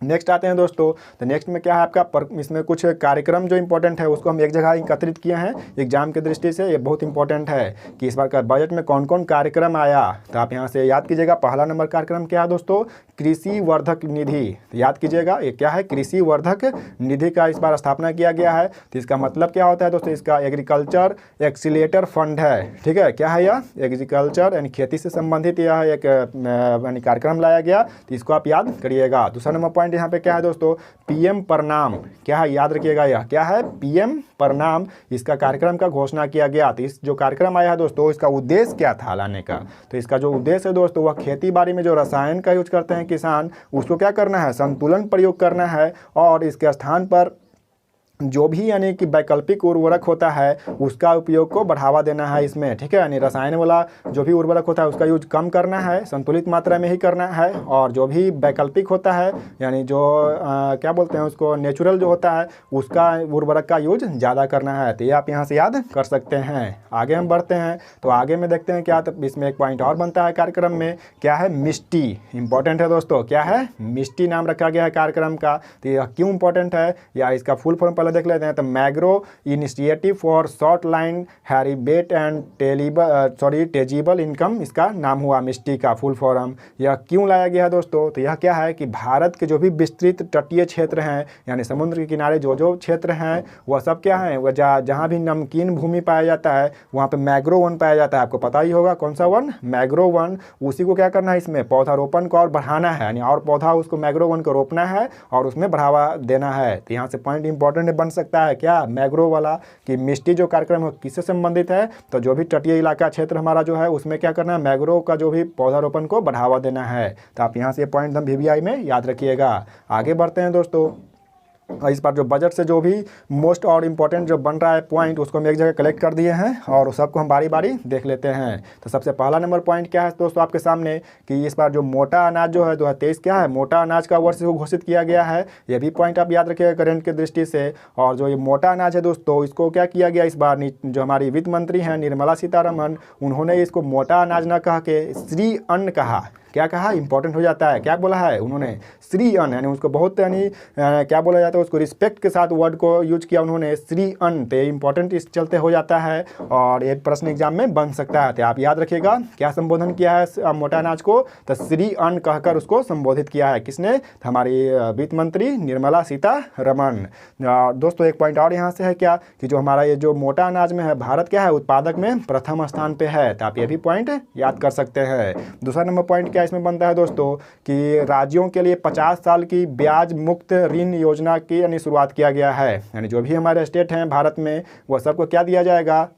नेक्स्ट आते हैं दोस्तों, तो नेक्स्ट में क्या है आपका इसमें कुछ कार्यक्रम जो इंपॉर्टेंट है उसको हम एक जगह एकत्रित किए हैं एग्जाम की दृष्टि से। ये बहुत इंपॉर्टेंट है कि इस बार का बजट में कौन कौन कार्यक्रम आया। तो आप यहाँ से याद कीजिएगा, पहला नंबर कार्यक्रम क्या है दोस्तों, कृषि वर्धक निधि। तो याद कीजिएगा ये क्या है, कृषि वर्धक निधि का इस बार स्थापना किया गया है। तो इसका मतलब क्या होता है दोस्तों, इसका एग्रीकल्चर एक्सीलेटर फंड है। ठीक है, क्या है यह, एग्रीकल्चर यानी खेती से संबंधित यह एक यानी कार्यक्रम लाया गया। तो इसको आप याद करिएगा। दूसरा नंबर पॉइंट यहाँ पे क्या है दोस्तों, पीएम प्रणाम। क्या है, याद रखिएगा, यह क्या है, पीएम प्रणाम। इसका कार्यक्रम का घोषणा किया गया। तो इस जो कार्यक्रम आया है दोस्तों, इसका उद्देश्य क्या था लाने का, तो इसका जो उद्देश्य है दोस्तों वह खेती बाड़ी में जो रसायन का यूज करते हैं किसान, उसको क्या करना है, संतुलन प्रयोग करना है। और इसके स्थान पर जो भी यानी कि वैकल्पिक उर्वरक होता है उसका उपयोग को बढ़ावा देना है इसमें। ठीक है, यानी रसायन वाला जो भी उर्वरक होता है उसका यूज कम करना है, संतुलित मात्रा में ही करना है। और जो भी वैकल्पिक होता है यानी जो क्या बोलते हैं उसको, नेचुरल जो होता है उसका उर्वरक का यूज ज़्यादा करना है। तो ये आप यहाँ से याद कर सकते हैं। आगे हम बढ़ते हैं, तो आगे में देखते हैं क्या, तो इसमें एक पॉइंट और बनता है कार्यक्रम में, क्या है, मिष्टी। इंपॉर्टेंट है दोस्तों, क्या है, मिष्टी नाम रखा गया है कार्यक्रम का। तो यह क्यों इंपॉर्टेंट है या इसका फुल फॉर्म देख लेते हैं। तो मैग्रो इनिशिएटिव फॉर शॉर्ट लाइन हैरिबेट एंड टेजिबल इनकम इसका नाम हुआ, मिष्टी का फुल फॉर्म। यह क्यों लाया गया है दोस्तों, तो यह क्या है कि भारत के जो भी विस्तृत तटीय क्षेत्र हैं यानी समुद्र के किनारे जो जो क्षेत्र हैं वह सब क्या है, वह जहाँ भी नमकीन भूमि पाया जाता है वहाँ पे मैग्रो वन पाया जाता है। आपको पता ही होगा कौन सा वन, मैग्रो वन। उसी को क्या करना है, इसमें पौधारोपण को और बढ़ाना है, यानी और पौधा उसको मैग्रो वन को रोपना है और उसमें बढ़ावा देना है। तो यहाँ से पॉइंट इंपॉर्टेंट बन सकता है क्या, मैग्रो वाला, कि मिष्टी जो कार्यक्रम है किससे संबंधित है, तो जो भी तटीय इलाका क्षेत्र हमारा जो है उसमें क्या करना है, मैग्रो का जो भी पौधारोपण को बढ़ावा देना है। तो आप यहाँ से पॉइंट एकदम VVI में याद रखिएगा। आगे बढ़ते हैं दोस्तों, और इस बार जो बजट से जो भी मोस्ट और इम्पोर्टेंट जो बन रहा है पॉइंट, उसको हम एक जगह कलेक्ट कर दिए हैं और सबको हम बारी बारी देख लेते हैं। तो सबसे पहला नंबर पॉइंट क्या है दोस्तों आपके सामने, कि इस बार जो मोटा अनाज जो है 2023 क्या है, मोटा अनाज का वर्ष घोषित किया गया है। ये भी पॉइंट आप याद रखिएगा करंट की दृष्टि से। और जो ये मोटा अनाज है दोस्तों, इसको क्या किया गया इस बार, जो हमारी वित्त मंत्री हैं निर्मला सीतारमण, उन्होंने इसको मोटा अनाज न कह के श्री अन्न कहा। क्या कहा, इंपॉर्टेंट हो जाता है, क्या बोला है उन्होंने, श्री अन्न, यानी उसको बहुत यानी क्या बोला जाता है, उसको रिस्पेक्ट के साथ वर्ड को यूज किया उन्होंने, श्री अन्न। तो इंपॉर्टेंट इस चलते हो जाता है और ये प्रश्न एग्जाम में बन सकता है। तो आप याद रखिएगा क्या संबोधन किया है मोटा अनाज को, तो श्री अन्न कहकर उसको संबोधित किया है। किसने, हमारी वित्त मंत्री निर्मला सीतारमण। दोस्तों एक पॉइंट और यहाँ से है क्या, कि जो हमारा ये जो मोटा अनाज में है, भारत क्या है, उत्पादक में प्रथम स्थान पे है। तो आप ये भी पॉइंट याद कर सकते हैं। दूसरा नंबर पॉइंट क्या इसमें बनता है दोस्तों, कि राज्यों के लिए 50 साल की ब्याज मुक्त ऋण योजना की यानी शुरुआत किया गया है। यानी जो भी हमारे स्टेट हैं भारत में, वह सबको क्या दिया जाएगा,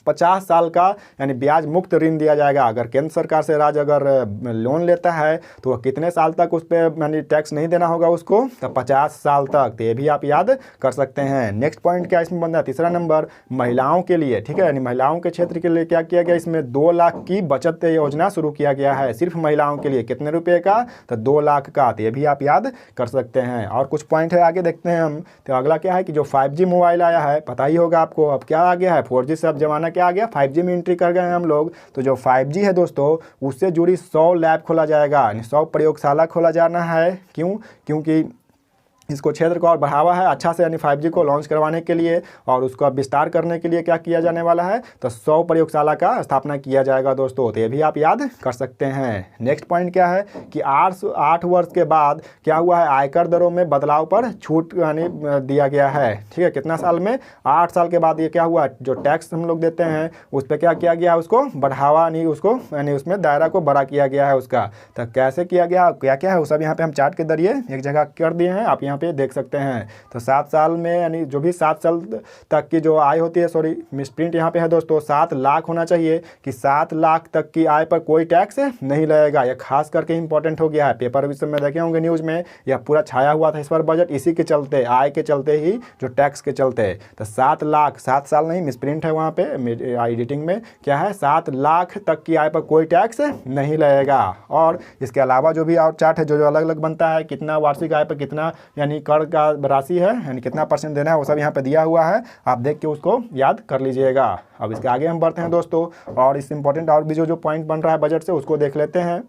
50 साल का यानी ब्याज मुक्त ऋण दिया जाएगा। अगर केंद्र सरकार से राज्य अगर लोन लेता है तो वह कितने साल तक उस पर यानी टैक्स नहीं देना होगा उसको, तो 50 साल तक। तो ये भी आप याद कर सकते हैं। नेक्स्ट पॉइंट क्या इसमें बनता है, तीसरा नंबर, महिलाओं के लिए, ठीक है, यानी महिलाओं के क्षेत्र के लिए क्या किया गया, इसमें 2 लाख की बचत योजना शुरू किया गया है, सिर्फ महिलाओं के लिए। कितने रुपये का, तो 2 लाख का। तो ये भी आप याद कर सकते हैं। और कुछ पॉइंट है आगे देखते हैं हम। तो अगला क्या है, कि जो 5G मोबाइल आया है, पता ही होगा आपको, अब क्या आ गया है, 4G से अब जमाना क्या आ गया, 5G में एंट्री कर गए हैं हम लोग। तो जो 5G है दोस्तों, उससे जुड़ी 100 लैब खोला जाएगा, 100 प्रयोगशाला खोला जाना है। क्यों, क्योंकि इसको क्षेत्र को और बढ़ावा है अच्छा से, यानी 5G को लॉन्च करवाने के लिए और उसका विस्तार करने के लिए क्या किया जाने वाला है, तो 100 प्रयोगशाला का स्थापना किया जाएगा दोस्तों। तो ये भी आप याद कर सकते हैं। नेक्स्ट पॉइंट क्या है, कि 8 वर्ष के बाद क्या हुआ है, आयकर दरों में बदलाव पर छूट यानी दिया गया है। ठीक है, कितना साल में, 8 साल के बाद ये क्या हुआ, जो टैक्स हम लोग देते हैं उस पर क्या किया गया, उसको बढ़ावा नहीं, उसको यानी उसमें दायरा को बड़ा किया गया है उसका। तो कैसे किया गया, क्या क्या है, वो सब यहाँ पे हम चार्ट के जरिए एक जगह कर दिए हैं, आप यहाँ पे देख सकते हैं। तो 7 साल में यानी जो भी 7 साल तक की जो आय होती है, सॉरी मिसप्रिंट यहाँ पे है दोस्तों, 7 लाख होना चाहिए, कि 7 लाख तक की आय पर कोई टैक्स नहीं लगेगा। यह खास करके इंपॉर्टेंट हो गया है, पेपर विषय में देखे होंगे न्यूज़ में, यह पूरा छाया हुआ था इस बार बजट, इसी के चलते, आय के चलते ही, जो टैक्स के चलते। तो 7 लाख, 7 साल नहीं, मिसप्रिंट है वहाँ पे एडिटिंग में, क्या है, 7 लाख तक की आय पर कोई टैक्स नहीं लगेगा। और इसके अलावा जो भी और चार्ट है, जो अलग अलग बनता है, कितना वार्षिक आय पर कितना यानी कर का राशि है, यानी कितना % देना है, वो सब यहाँ पे दिया हुआ है, आप देख के उसको याद कर लीजिएगा। अब इसके आगे हम बढ़ते हैं दोस्तों, और इस इंपॉर्टेंट और भी जो पॉइंट बन रहा है बजट से, उसको देख लेते हैं।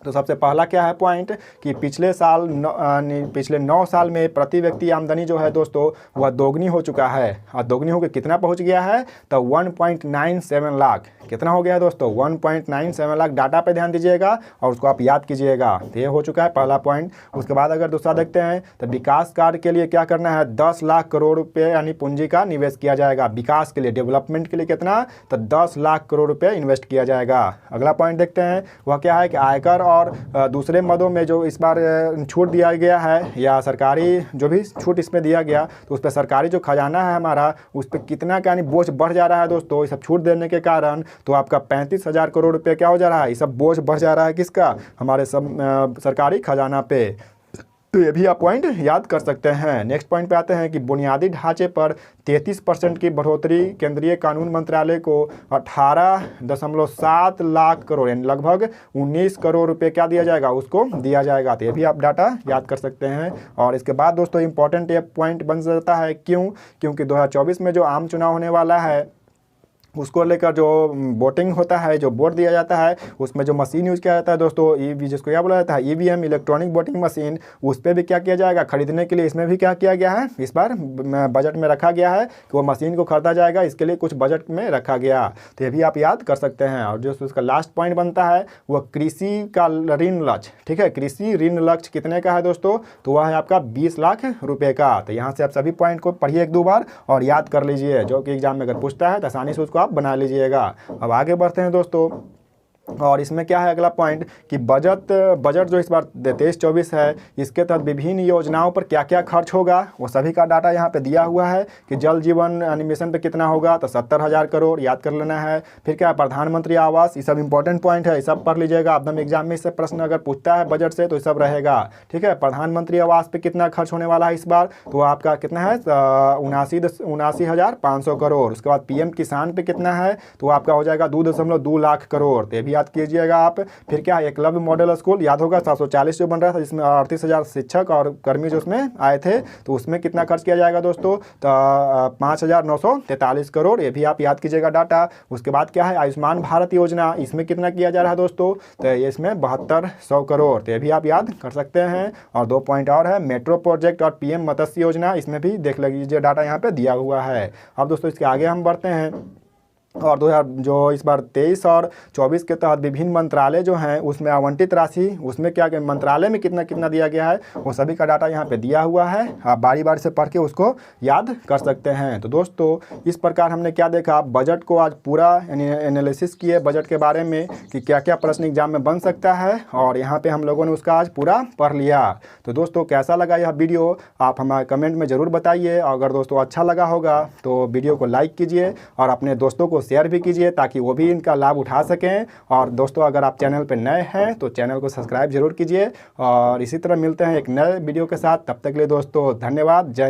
तो सबसे पहला क्या है पॉइंट, कि पिछले 9 साल में प्रति व्यक्ति आमदनी जो है दोस्तों, वह दोगुनी हो चुका है। और दोगुनी होकर कितना पहुंच गया है, तो 1.97 लाख। कितना हो गया है दोस्तों, 1.97 लाख। डाटा पे ध्यान दीजिएगा और उसको आप याद कीजिएगा। तो ये हो चुका है पहला पॉइंट। उसके बाद अगर दूसरा देखते हैं, तो विकास कार्य के लिए क्या करना है, 10 लाख करोड़ रुपये यानी पूंजी का निवेश किया जाएगा। विकास के लिए, डेवलपमेंट के लिए कितना, तो 10 लाख करोड़ रुपये इन्वेस्ट किया जाएगा। अगला पॉइंट देखते हैं, वह क्या है, कि आयकर और दूसरे मदों में जो इस बार छूट दिया गया है, या सरकारी जो भी छूट इसमें दिया गया, तो उस पर सरकारी जो खजाना है हमारा, उस पर कितना का यानी बोझ बढ़ जा रहा है दोस्तों। ये सब छूट देने के कारण तो आपका 35,000 करोड़ रुपये क्या हो जा रहा है, ये सब बोझ बढ़ जा रहा है किसका, हमारे सब सरकारी खजाना पे। तो ये भी आप पॉइंट याद कर सकते हैं। नेक्स्ट पॉइंट पे आते हैं, कि बुनियादी ढांचे पर 33% की बढ़ोतरी केंद्रीय कानून मंत्रालय को 18.7 लाख करोड़ यानी लगभग 19 करोड़ रुपए क्या दिया जाएगा, उसको दिया जाएगा। तो ये भी आप डाटा याद कर सकते हैं। और इसके बाद दोस्तों इंपॉर्टेंट ये पॉइंट बन जाता है, क्यों, क्योंकि 2024 में जो आम चुनाव होने वाला है, उसको लेकर जो वोटिंग होता है, जो वोट दिया जाता है, उसमें जो मशीन यूज़ किया जाता है दोस्तों, ईवी जिसको क्या बोला जाता है, ईवीएम, इलेक्ट्रॉनिक वोटिंग मशीन, उस पर भी क्या किया जाएगा, खरीदने के लिए इसमें भी क्या किया गया है, इस बार बजट में रखा गया है कि वो मशीन को खरीदा जाएगा, इसके लिए कुछ बजट में रखा गया। तो ये भी आप याद कर सकते हैं। और जो उसका लास्ट पॉइंट बनता है, वह कृषि का ऋण लक्ष्य, ठीक है, कृषि ऋण लक्ष्य कितने का है दोस्तों, तो वह है आपका 20 लाख रुपये का। तो यहाँ से आप सभी पॉइंट को पढ़िए 1-2 बार और याद कर लीजिए, जो कि एग्जाम में अगर पूछता है तो आसानी से उसको आप बना लीजिएगा। अब आगे बढ़ते हैं दोस्तों। और इसमें क्या है अगला पॉइंट कि बजट जो इस बार 23-24 है, इसके तहत विभिन्न योजनाओं पर क्या क्या खर्च होगा वो सभी का डाटा यहाँ पे दिया हुआ है कि जल जीवन मिशन पे कितना होगा, तो 70,000 करोड़ याद कर लेना है। फिर क्या है, प्रधानमंत्री आवास, ये सब इंपॉर्टेंट पॉइंट है, ये सब पढ़ लीजिएगा। एकदम एग्जाम में इससे प्रश्न अगर पूछता है बजट से तो ये सब रहेगा, ठीक है। प्रधानमंत्री आवास पे कितना खर्च होने वाला है इस बार, तो आपका कितना है 79,500 करोड़। उसके बाद पीएम किसान पे कितना है, तो आपका हो जाएगा 2.2 लाख करोड़, तो ये भी याद कीजिएगा आप। फिर क्या है, एकलव्य मॉडल स्कूल याद होगा 740 जो बन रहा था, जिसमें 38,000 शिक्षक और कर्मी जो उसमें आए थे, तो उसमें कितना खर्च किया जाएगा दोस्तों, तो 5,943 करोड़, ये भी आप याद कीजिएगा डाटा। उसके बाद क्या है, आयुष्मान भारत योजना, इसमें कितना किया जा रहा है दोस्तों, तो ये इसमें 7200 करोड़, तो ये भी आप याद कर सकते हैं। और 2 पॉइंट और है, मेट्रो प्रोजेक्ट और पीएम मत्स्य योजना, इसमें भी देख लीजिए डाटा यहाँ पे दिया हुआ है। अब दोस्तों इसके आगे हम बढ़ते हैं। और 2000 जो इस बार 23 और 24 के तहत विभिन्न मंत्रालय जो हैं उसमें आवंटित राशि, उसमें क्या क्या मंत्रालय में कितना कितना दिया गया है, वो सभी का डाटा यहाँ पे दिया हुआ है। आप बारी बारी से पढ़ के उसको याद कर सकते हैं। तो दोस्तों इस प्रकार हमने क्या देखा, बजट को आज पूरा एनालिसिस किए बजट के बारे में कि क्या क्या प्रश्न एग्जाम में बन सकता है, और यहाँ पर हम लोगों ने उसका आज पूरा पढ़ लिया। तो दोस्तों कैसा लगा यह वीडियो आप हमारे कमेंट में ज़रूर बताइए। अगर दोस्तों अच्छा लगा होगा तो वीडियो को लाइक कीजिए और अपने दोस्तों को शेयर भी कीजिए ताकि वो भी इनका लाभ उठा सकें। और दोस्तों अगर आप चैनल पर नए हैं तो चैनल को सब्सक्राइब जरूर कीजिए, और इसी तरह मिलते हैं एक नए वीडियो के साथ। तब तक के लिए दोस्तों धन्यवाद। जय